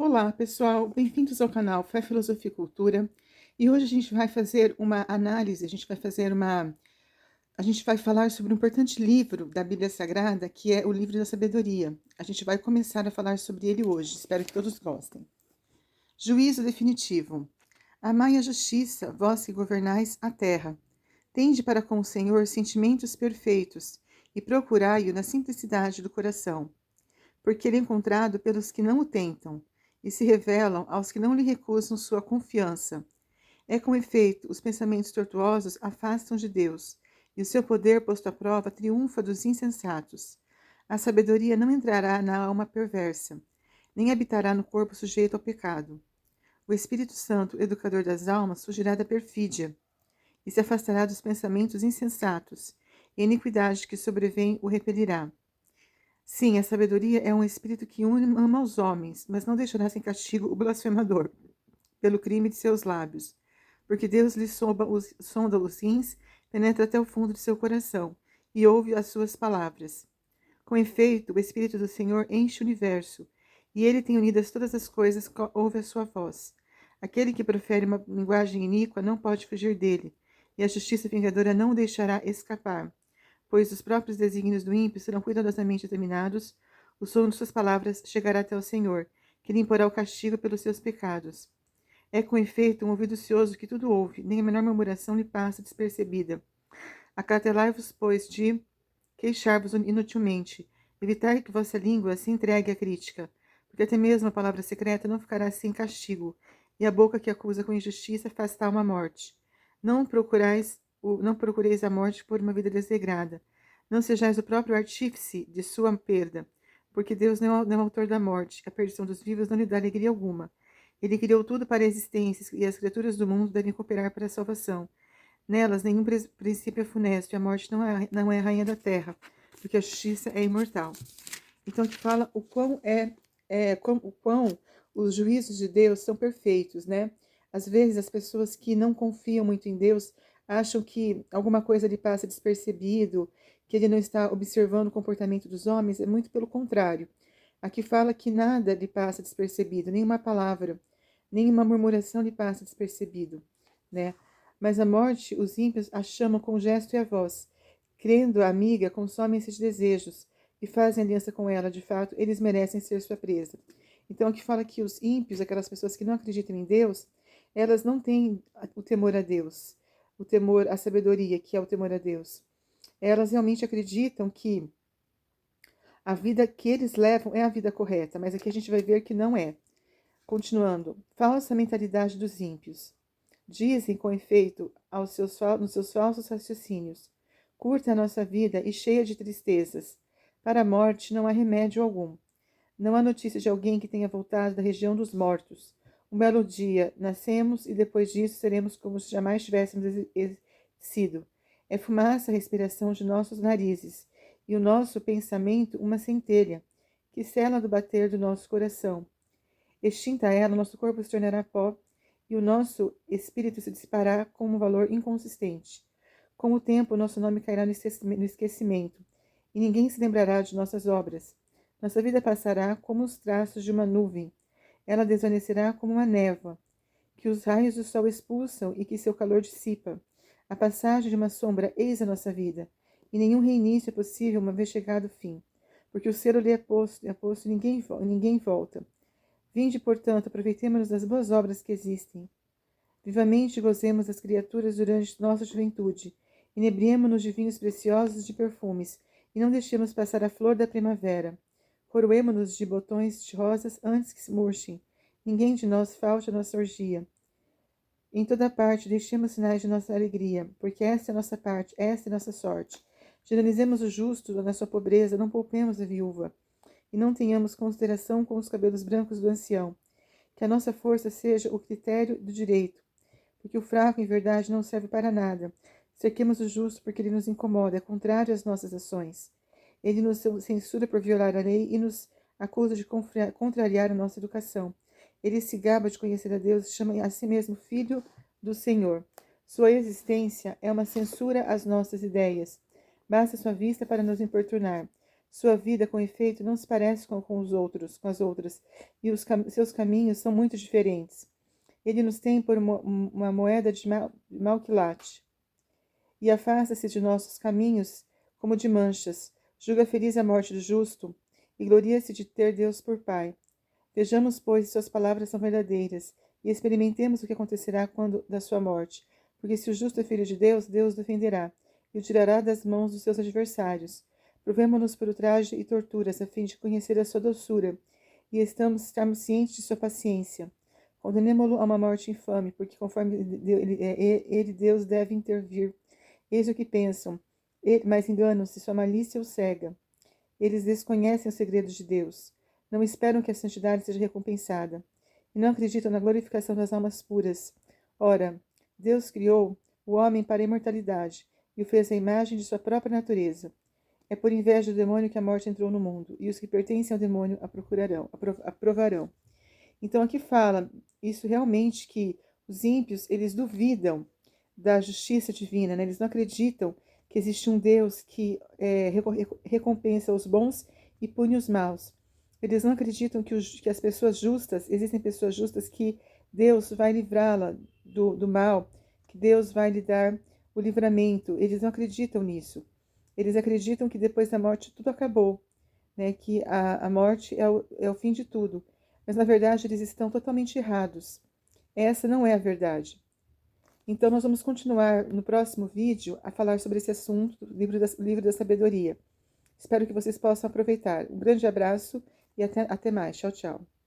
Olá, pessoal, bem-vindos ao canal Fé, Filosofia e Cultura. E hoje a gente vai fazer uma análise, a gente vai falar sobre um importante livro da Bíblia Sagrada, que é o livro da sabedoria. A gente vai começar a falar sobre ele hoje, espero que todos gostem. Juízo definitivo. Amai a justiça, vós que governais a terra. Tende para com o Senhor sentimentos perfeitos e procurai-o na simplicidade do coração, porque ele é encontrado pelos que não o tentam, e se revelam aos que não lhe recusam sua confiança. É com efeito, os pensamentos tortuosos afastam de Deus, e o seu poder posto à prova triunfa dos insensatos. A sabedoria não entrará na alma perversa, nem habitará no corpo sujeito ao pecado. O Espírito Santo, educador das almas, fugirá da perfídia, e se afastará dos pensamentos insensatos, e a iniquidade que sobrevém o repelirá. Sim, a sabedoria é um espírito que ama os homens, mas não deixará sem castigo o blasfemador, pelo crime de seus lábios. Porque Deus lhe sonda os rins, penetra até o fundo de seu coração, e ouve as suas palavras. Com efeito, o Espírito do Senhor enche o universo, e ele tem unidas todas as coisas, ouve a sua voz. Aquele que profere uma linguagem iníqua não pode fugir dele, e a justiça vingadora não o deixará escapar, pois os próprios desígnios do ímpio serão cuidadosamente examinados, o som de suas palavras chegará até o Senhor, que lhe imporá o castigo pelos seus pecados. É com efeito um ouvido ocioso que tudo ouve, nem a menor murmuração lhe passa despercebida. Acautelai-vos, pois, de queixar-vos inutilmente. Evitai que vossa língua se entregue à crítica, porque até mesmo a palavra secreta não ficará sem castigo, e a boca que acusa com injustiça faz tal uma morte. Não procureis a morte por uma vida desregrada. Não sejais o próprio artífice de sua perda, porque Deus não é o autor da morte, a perdição dos vivos não lhe dá alegria alguma. Ele criou tudo para a existência, e as criaturas do mundo devem cooperar para a salvação. Nelas, nenhum princípio é funesto, e a morte não é a rainha da terra, porque a justiça é imortal. Então, que fala o quão os juízos de Deus são perfeitos, né? Às vezes, as pessoas que não confiam muito em Deus acham que alguma coisa lhe passa despercebido, que ele não está observando o comportamento dos homens, é muito pelo contrário. Aqui fala que nada lhe passa despercebido, nenhuma palavra, nenhuma murmuração lhe passa despercebido, né? Mas a morte, os ímpios a chamam com gesto e a voz. Crendo a amiga, consomem esses desejos e fazem aliança com ela. De fato, eles merecem ser sua presa. Então, aqui fala que os ímpios, aquelas pessoas que não acreditam em Deus, elas não têm o temor a Deus, o temor à sabedoria, que é o temor a Deus. Elas realmente acreditam que a vida que eles levam é a vida correta, mas aqui a gente vai ver que não é. Continuando, falsa mentalidade dos ímpios. Dizem, com efeito, nos seus falsos raciocínios: curta a nossa vida e cheia de tristezas. Para a morte não há remédio algum. Não há notícia de alguém que tenha voltado da região dos mortos. Um belo dia nascemos e depois disso seremos como se jamais tivéssemos sido. É fumaça a respiração de nossos narizes e o nosso pensamento uma centelha que sela do bater do nosso coração. Extinta ela, nosso corpo se tornará pó e o nosso espírito se dissipará com um valor inconsistente. Com o tempo, nosso nome cairá no esquecimento e ninguém se lembrará de nossas obras. Nossa vida passará como os traços de uma nuvem. Ela desvanecerá como uma névoa, que os raios do sol expulsam e que seu calor dissipa. A passagem de uma sombra eis a nossa vida, e nenhum reinício é possível uma vez chegado o fim, porque o selo lhe é posto e ninguém volta. Vinde, portanto, aproveitemo-nos das boas obras que existem. Vivamente gozemos das criaturas durante nossa juventude, inebriemo-nos de vinhos preciosos de perfumes, e não deixemos passar a flor da primavera. Coroemo-nos de botões de rosas antes que se murchem. Ninguém de nós falte a nossa orgia. Em toda parte deixemos sinais de nossa alegria, porque esta é a nossa parte, esta é a nossa sorte. Generalizemos o justo na sua pobreza, não poupemos a viúva, e não tenhamos consideração com os cabelos brancos do ancião. Que a nossa força seja o critério do direito, porque o fraco, em verdade, não serve para nada. Cerquemos o justo, porque ele nos incomoda, é contrário às nossas ações. Ele nos censura por violar a lei e nos acusa de contrariar a nossa educação. Ele se gaba de conhecer a Deus e chama a si mesmo Filho do Senhor. Sua existência é uma censura às nossas ideias. Basta sua vista para nos importunar. Sua vida, com efeito, não se parece com os outros, com as outras, e seus caminhos são muito diferentes. Ele nos tem por uma moeda de malquilate, e afasta-se de nossos caminhos como de manchas. Julga feliz a morte do justo, e gloria-se de ter Deus por Pai. Vejamos, pois, se suas palavras são verdadeiras, e experimentemos o que acontecerá quando da sua morte. Porque se o justo é filho de Deus, Deus o defenderá, e o tirará das mãos dos seus adversários. Provemo-nos por ultraje e torturas, a fim de conhecer a sua doçura, e estarmos cientes de sua paciência. Condenemo-lo a uma morte infame, porque conforme ele, Deus, deve intervir. Eis o que pensam, mas enganam-se, sua malícia os cega. Eles desconhecem os segredos de Deus. Não esperam que a santidade seja recompensada. E não acreditam na glorificação das almas puras. Ora, Deus criou o homem para a imortalidade e o fez à imagem de sua própria natureza. É por inveja do demônio que a morte entrou no mundo, e os que pertencem ao demônio a provarão. Então aqui fala isso realmente que os ímpios, eles duvidam da justiça divina, né? Eles não acreditam que existe um Deus que recompensa os bons e pune os maus. Eles não acreditam que as pessoas justas, existem pessoas justas que Deus vai livrá-la do mal, que Deus vai lhe dar o livramento. Eles não acreditam nisso. Eles acreditam que depois da morte tudo acabou, né? Que a morte é o fim de tudo. Mas na verdade eles estão totalmente errados. Essa não é a verdade. Então, nós vamos continuar no próximo vídeo a falar sobre esse assunto do livro da sabedoria. Espero que vocês possam aproveitar. Um grande abraço e até mais. Tchau, tchau.